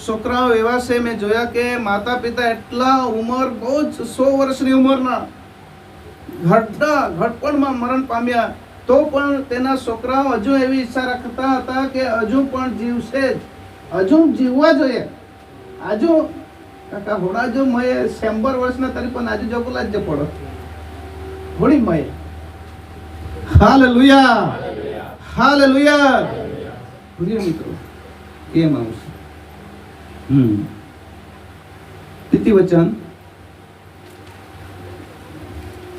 છોકરાઓ એવા છે મેં જોયા કે માતા પિતા એટલા ઉંમર બહુ જ 100 વર્ષની ઉંમરના ઘટપણમાં મરણ પામ્યા તો પણ તેના છોકરાઓ હજુ એવી ઈચ્છા રાખતા હતા કે હજુ પણ જીવશે જ, હજુ જીવવા જોઈએ. આજુ કાકા હોડા જો મય 100 વર્ષના તરી પણ આજુ જગુલા જ પડો હોડી મય. Hallelujah, hallelujah. પ્રિય મિત્રો કેમ આવશે? નીતિ વચન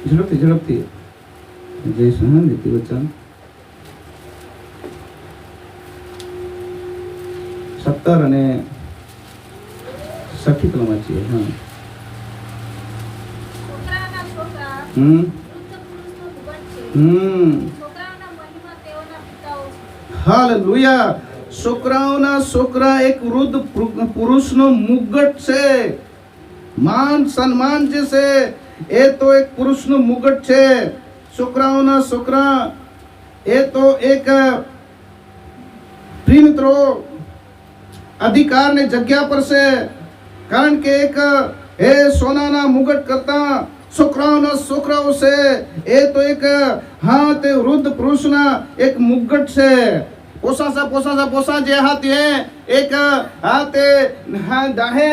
ઝડપથી જઈશું. હા, નીતિ વચન 17 અને 60 કલમમાં છીએ. હા, છોકરાના છોકરા હમ વૃદ્ધ પુરુષનો મુગટ છે. હમ છોકરાઓના મહિમા તેઓના પિતાઓ છે. હાલેલુયા. છોકરાઓના છોકરા એક વૃદ્ધ પુરુષનો મુગટ છે. માન સન્માન જે છે એ તો એક પુરુષનું મુગટ છે. છોકરાઓના છોકરા એ તો એક પ્રિય મિત્રો અધિકારની જગ્યા પર છે. કારણ કે એક એ સોનાના મુગટ કરતા છોકરાઓના છોકરાઓ છે એ તો એક હા તે વૃદ્ધ પુરુષના એક મુગટ છે. પોસા જે હાથે એક હાથે દાહે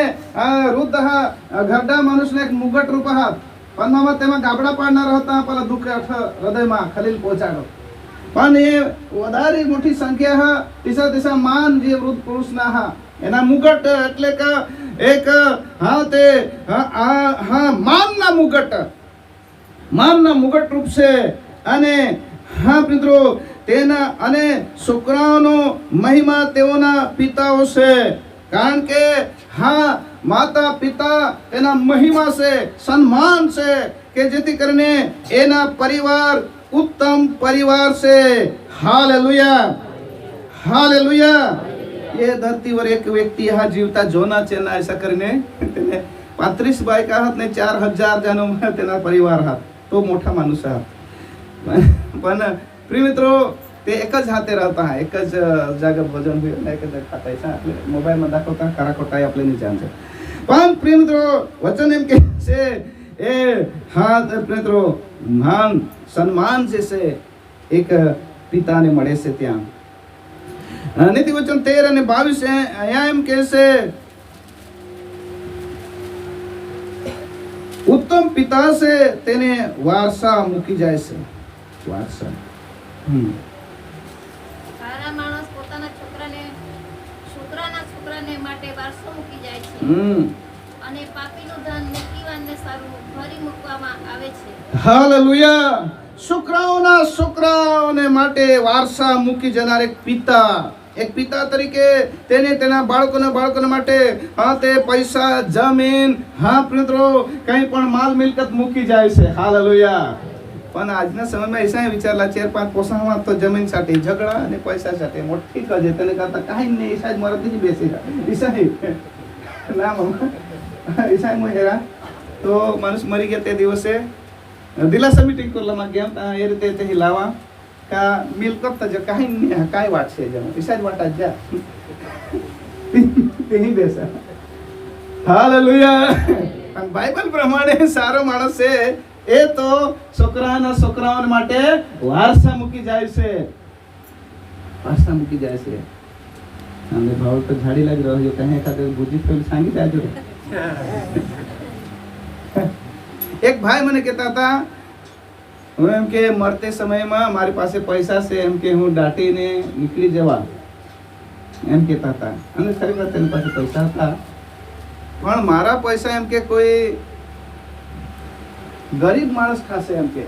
વૃદ્ધ ઘરડા મનુષ્યને એક મુગટ રૂપ હાથ પન્નામાં તેમાં ગાબડા પાડનાર હતા પેલા દુઃખ હૃદયમાં ખલીલ પહોંચાડો. પણ એ વધારે મોટી સંખ્યા દિશા માન જે વૃદ્ધ પુરુષના હા એના મુગટ એટલે કે એક હા તે માનના મુગટ રૂપ છે. અને હા મિત્રો તેના અને છોકરાઓનો મહિમા તેઓના પિતાઓ છે. કારણ કે હા માતા પિતા એના મહિમા છે, સન્માન છે કે જેથી કરીને એના પરિવાર ઉત્તમ પરિવાર છે. Hallelujah, hallelujah. ये धरती पर एक व्यक्ति यहाँ जीवता जोना છે ના ऐसा કરીને તેને 35 બાઈક હાથ ને 4000 જનો તેના પરિવાર હાથ તો મોટા માણસ હાથ. પણ પ્રિય મિત્રો તે એક જ હાથે રહેતા એક જ જાગે ભોજન હોય એક જ ખાતા છે. એટલે મોબાઈલમાં દાખવતા ખરા ખોટા આપણે નહીં જાણશે. પણ પ્રિય મિત્રો વચન એમ કે છે એ હા પ્રિય મિત્રો માન સન્માન જે છે એક પિતાને મળે છે ત્યાં. નીતિ વચન 13 અને 22 અહીંયા એમ કહે છે ઉત્તમ પિતા છે તેને વારસા મૂકી જાય છે. વારસા સારા માણસ પોતાના છોકરાને માટે વારસો મૂકી જાય છે. અને પાપીનું ધન નીતિવાનને સારું ભરી મૂકવામાં આવે છે. હાલેલુયા. છોકરાઓને માટે વારસા મૂકી જનાર એક પિતા તરીકે તેને તેના બાળકોના માટે હા તે પૈસા જમીન હા મિત્રો કંઈ પણ માલ મિલકત મૂકી જાય છે. હાલેલુયા. પણ આજના સમયમાં ऐसा વિચારલા 4-5 પોસામાં તો જમીન સાથે ઝઘડા અને પૈસા સાથે મોટી કજે તેને કરતા કાંઈ નહીં. ઈસા જ મરતી જ બેસી ઈસા ના મમ્મા ઈસા હું હેરા તો માણસ મરી ગયા તે દિવસે દિલાસા મીટિંગ કરલામાં ગયા એ રીતે તે લાવા કા મિલકત જ કાંઈ વાત છે જમ ઈસા જ વાટા જા તેની બેસા. હાલેલુયા. અને બાઇબલ પ્રમાણે સારો માણસ છે એ તો છોકરાઓ માટે વારસા મૂકી જાય છે. અને ભાવ તો ઝાડી લાગી રહ્યો છે કહે ખાતે ગુજી તો સાંગી જાજો. એક ભાઈ મને કહેતા હતા હું એમ કે મરતે સમયમાં મારી પાસે પૈસા છે એમ કે હું દાટીને નીકળી જવા એમ કહેતા હતા. અને ખરેખર તેની પાસે પૈસા હતા પણ મારા પૈસા એમ કે કોઈ ગરીબ માણસ ખાશે એમ કે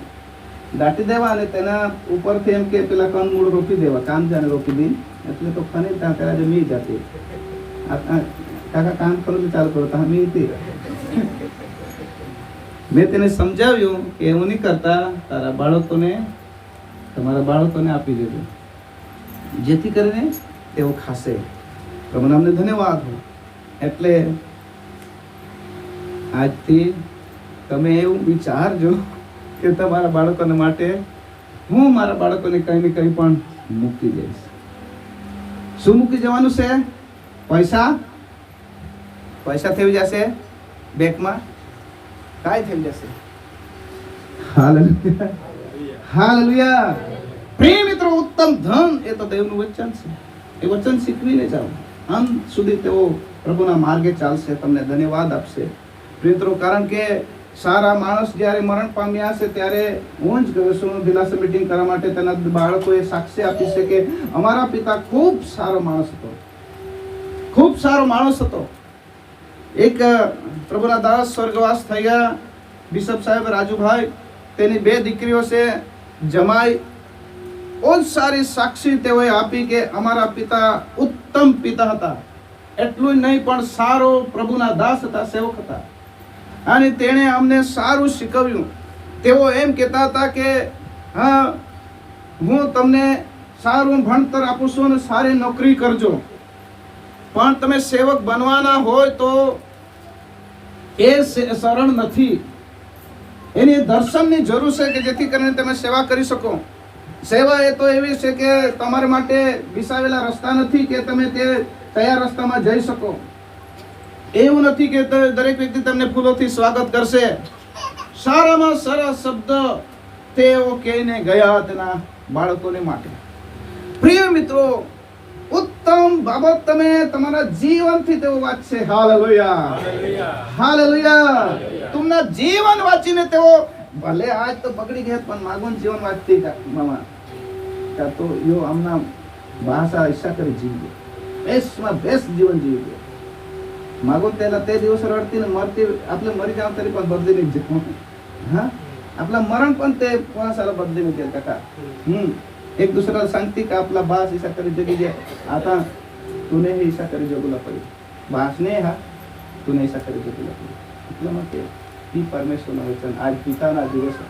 દાટી દેવા અને તેના ઉપરથી એમ કે પેલા કંદમૂળ રોપી દેવા, કામ જાણે રોપી દી એટલે તો ખની ત્યાં પેલા જે મી જતી કાકા કામ કરું તો ચાલુ કરો તો મી હતી. મેં તેને સમજાવ્યું કે એવું નહીં કરતા, તારા બાળકોને તમારા બાળકોને આપી દેજો જેથી કરીને તેઓ ખાશે. પ્રભુના અમને ધન્યવાદ હો. એટલે આજથી તમે એવું વિચારજો કે તમારા બાળકોને માટે હું મારા બાળકોને કંઈ ને કંઈ પણ મૂકી દઈશ. શું મૂકી જવાનું છે? પૈસા થઈ જશે બેંકમાં, કાંઈ થઈ જશે. Hallelujah, hallelujah. પ્રિય મિત્રો, ઉત્તમ ધન એ તો દેવનું વચન છે. એ વચન શીખવીને જાઓ, અંત સુધી તેઓ પ્રભુના માર્ગે ચાલશે, તમને ધન્યવાદ આપશે. પ્રિય મિત્રો, કારણ કે સારા માણસ જ્યારે મરણ પામ્યા હશે ત્યારે હું જ ગયો છું દિલાસા મીટિંગ કરવા માટે. તેના બાળકોએ સાક્ષી આપી છે કે અમારા પિતા ખૂબ સારો માણસ હતો, ખૂબ સારો માણસ હતો. એક પ્રભુના દાસ સ્વર્ગવાસ થઈ ગયા, બિશપ સાહેબ રાજુભાઈ. તેની 2 દીકરીઓ છે, જમાઈ. બહુ સારી સાક્ષી તેઓએ આપી કે અમારા પિતા ઉત્તમ પિતા હતા. એટલું જ નહીં પણ સારો પ્રભુના દાસ હતા, સેવક હતા. અને તેણે અમને સારું શીખવ્યું. તેઓ એમ કહેતા હતા કે હા, હું તમને સારું ભણતર આપું છું અને સારી નોકરી કરજો, પણ તમે સેવક બનવાના હોય તો એ સરળ નથી. એની દર્શનની જરૂર છે કે જેથી કરીને તમે સેવા કરી શકો. સેવા એ તો એવી છે કે તમારા માટે વિસાવેલા રસ્તા નથી કે તમે તે તૈયાર રસ્તામાં જઈ શકો. એવું નથી કે દરેક વ્યક્તિ તમને ફૂલોથી સ્વાગત કરશે. સારામાં સારા શબ્દ તેઓ કહીને ગયા તેના બાળકોને માટે. પ્રિય મિત્રો, ઉત્તમ બાબત તમે તમારા જીવનથી તેઓ વાંચશે. Hallelujah, hallelujah. તમારા જીવન વાંચીને તેઓ ભલે આજ તો પકડી ગયા પણ માગુન જીવન વાંચતી મામા તો યો આમના ભાષા ઈચ્છા કરી જીવી બેસ્ટમાં બેસ્ટ જીવન જીવી ગયો. માગો તેના તે દિવસ રડતી ને મરતી આપણે મરી જાવ તરી પણ બદલી નહીં જવું. હા, आपला मरण पण ते कोणाला बदली मिळेल काका. एक दुसऱ्याला सांगते का आपला बास ईशा करी जगी जे आता तूने ही ईशा करी जगूला पडी बासने हा तूने ईशा करी जगूला पडी. એટલે માટે ઈ પરમેશ્વરનું વચન આજ પિતાના દિવસે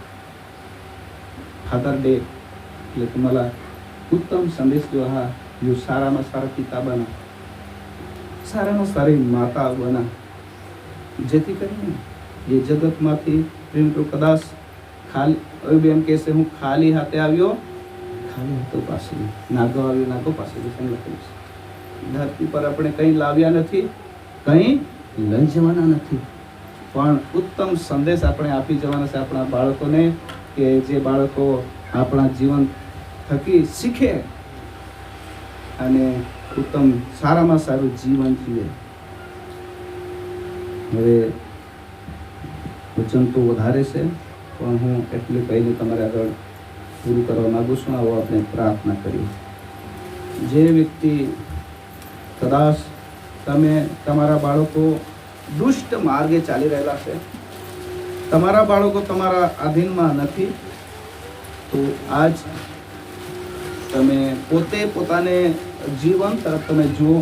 ફાધર ડે એટલે तुम्हाला उत्तम संदेश जो हा यो साराમાં સારા પિતા બના, સારામાં સારી માતા બના, જેથી કરીને એ જગતમાંથી પ્રેમ તો કદાચ ખાલી હવે એમ કહેશે હું ખાલી હાથે આવ્યો ખાલી હાથો પાસે નાગો આવ્યો નાગો પાસે લખેલું છે. ધરતી પર આપણે કંઈ લાવ્યા નથી, કંઈ લઈ જવાના નથી, પણ ઉત્તમ સંદેશ આપણે આપી જવાના છે આપણા બાળકોને કે જે બાળકો આપણા જીવન થકી શીખે અને ઉત્તમ સારામાં સારું જીવન જીવે. હવે વચન તો વધારે છે પણ હું એટલું કહીને તમારે આગળ પૂરું કરવા માંગુ છું. આવો આપણે પ્રાર્થના કરીએ. જે વ્યક્તિ કદાચ તમે તમારા બાળકો દુષ્ટ માર્ગે ચાલી રહેલા છે, તમારા બાળકો તમારા આધીનમાં નથી, તો આજ તમે પોતે પોતાને જીવન તરફ તમે જુઓ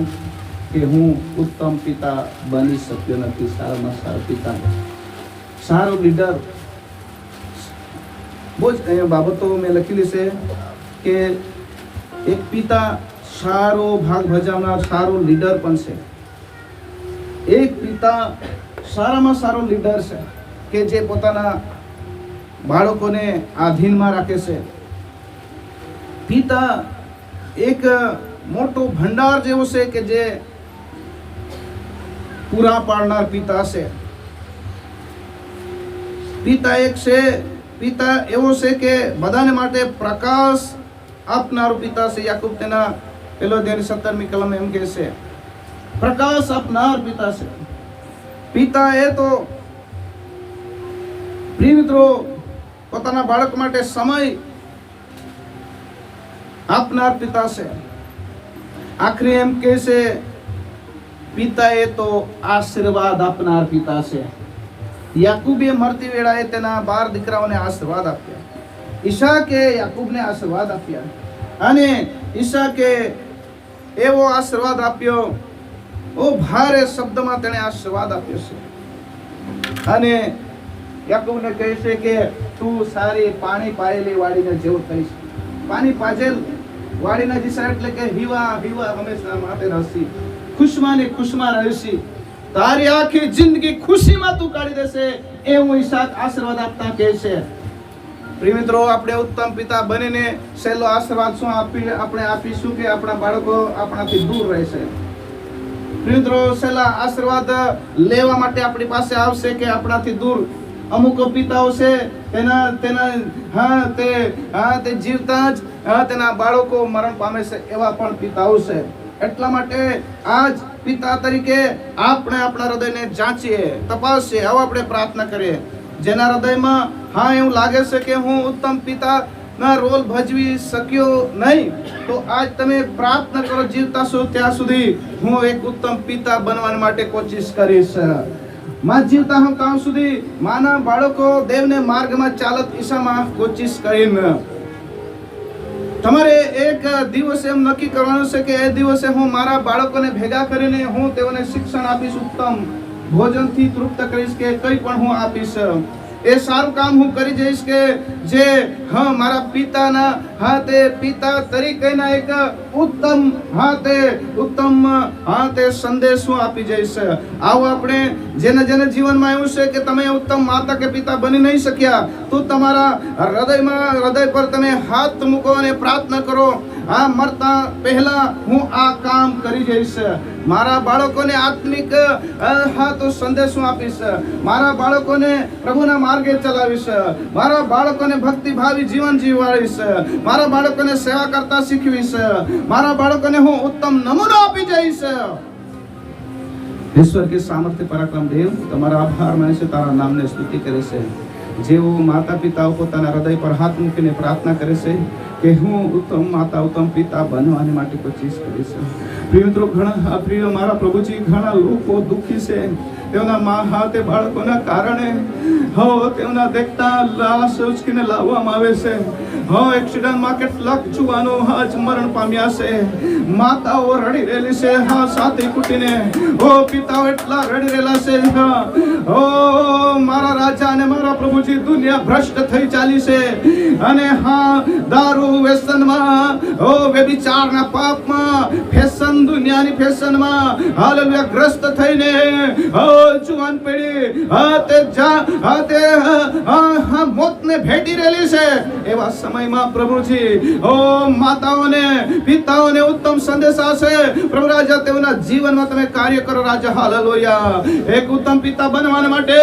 કે હું ઉત્તમ પિતા બની શક્યો નથી. સારામાં સારો પિતા, સારો લીડર. બહુ જ અહીંયા બાબતો મેં લખેલી છે કે એક પિતા સારો ભાગ ભજવનાર સારો લીડર પણ છે. એક પિતા સારામાં સારો લીડર છે કે જે પોતાના બાળકોને આધીનમાં રાખે છે. પિતા એક મોટો ભંડાર જેવો છે કે જે પૂરા પાડનાર પિતા છે. પિતા એક છે, પિતા એવો છે કે બધાને માટે પ્રકાશ આપનારો પિતા છે. યાકૂબ તેના પહેલો અધ્યાય 17મી કલમ એમ કહે છે પ્રકાશ આપનાર પિતા છે. પિતા એ તો પ્રિય મિત્રો પોતાના બાળક માટે સમય આપનાર પિતા છે. આખરી એમ કહે છે પિતા એ તો આશીર્વાદ આપનાર પિતા છે. યાકૂબે મરતી વેળાએ તેના 12 દીકરાઓને આશીર્વાદ આપ્યા. ઈસાકે યાકૂબને આશીર્વાદ આપ્યા અને ઈસાકે એવો આશીર્વાદ આપ્યો, ઓ ભારે શબ્દમાં તેણે આશીર્વાદ આપ્યો છે. અને યાકૂબને કહે છે કે તું સારી પાણી પાયેલી વાડીને જેવો થઈશ. પાણી પાજેલ વાડીના દિશા એટલે કે હીવા હીવા હંમેશા માટે રહેશી, ખુશમાં ને ખુશમાં રહેશી, તારી આખી જિંદગી ખુશીમાં તું કાઢી દેશે, એવું ઈસાક આશીર્વાદ આપતા કહે છે. પ્રિય મિત્રો, આપણે ઉત્તમ પિતા બનીને સહેલો આશીર્વાદ શું આપણે આપીશું કે આપણા બાળકો આપણાથી દૂર રહેશે. પ્રિય મિત્રો, સહેલા આશીર્વાદ લેવા માટે આપણી પાસે આવશે કે આપણાથી દૂર. અમુક પિતાઓ છે તે જીવતા જ તેના બાળકો મરણ પામે છે, એવા પણ પિતાઓ છે. એટલા માટે આજ પિતા તરીકે આપણે આપણા હૃદયને જાંચીએ, તપાસીએ, આવો આપણે પ્રાર્થના કરીએ. જેના હૃદયમાં એવું લાગે છે કે હું ઉત્તમ પિતા ના રોલ ભજવી શક્યો નહીં, તો આજ તમે પ્રાર્થના કરો, જીવતા છો ત્યાં સુધી હું એક ઉત્તમ પિતા બનવા માટે કોશિશ કરીશ. માં જીવતા હું કામ સુધી માના બાળકો દેવને માર્ગમાં ચાલત ઈશામાં કોશિશ કરીને તમારે એક દિવસ એમ નક્કી કરવાનું છે કે એ દિવસે હું મારા બાળકોને ભેગા કરીને હું તેઓને શિક્ષણ આપીશ, ઉત્તમ ભોજનથી તૃપ્ત કરીશ કે કંઈ પણ હું આપીશ. એ સારું કામ હું કરી જઈશ કે જે મારા પિતાના તે પિતા તરીકેના એક ઉત્તમ તે સંદેશ હું આપી જઈશ. આવો આપણે જેના જીવનમાં એવું છે કે તમે ઉત્તમ માતા કે પિતા બની નહીં શક્યા, તો તમારા હૃદય પર તમે હાથ મૂકો અને પ્રાર્થના કરો, મરતા પહેલા હું આ કામ કરી જઈશ. મારા બાળકોને આત્મિક તો સંદેશ હું આપીશ, મારા બાળકોને પ્રભુના માર્ગે ચલાવીશ, મારા બાળકોને ભક્તિભાવી જીવન જીવાડીશ, મારા બાળકોને સેવા કરતા શીખવીશ, મારા બાળકોને હું ઉત્તમ નમૂનો આપી જઈશ. ઈશ્વર કે સામર્થ્ય પરાક્રમ દેવ, તમારા આભાર માને છે, તારા નામને સ્તુતિ કરે છે. જેઓ માતા પિતાઓ પોતાના હૃદય પર હાથ મૂકીને પ્રાર્થના કરે છે કે હું ઉત્તમ માતા ઉત્તમ પિતા બનવાની માટે કોશિશ કરીશ. પ્રિય મિત્રો, પ્રિય મારા પ્રભુજી, ઘણા લોકો દુઃખી છે તેઓના તે બાળકોના કારણે. તેઓના દેખતા લાશ ઉચકીને લાવવામાં આવે છે. એક્સિડન્ટમાં કેટલાક જુવાનો આજ મરણ પામ્યા છે. માતાઓ રડી રહેલી છે, સાથી કૂટીને. પિતાઓ એટલા રડી રહેલા છે. મારા રાજા અને મારા પ્રભુજી, દુનિયા ભ્રષ્ટ થઈ ચાલી છે અને દારૂ વ્યસનમાં, વ્યભિચારના પાપમાં, ફેશન દુનિયાની ફેશનમાં હાલેલુયા ગ્રસ્ત થઈને જુવાન પેઢી મોતને ભેટી રહેલી છે. એવા સમયમાં પ્રભુજી માતાઓને પિતાઓને ઉત્તમ સંદેશા છે. પ્રભુ રાજા, તેઓના જીવનમાં તમે કાર્ય કરો રાજા. હાલેલુયા. એક ઉત્તમ પિતા બનવા માટે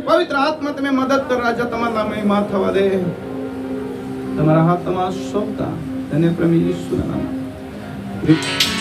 પવિત્ર આત્મા તમે મદદ કરો રાજા. તમારા મહિમા થવા દે. તમારા હાથમાં સોંપતા ધન્ય પ્રેમી ઈશ્વરના નામમાં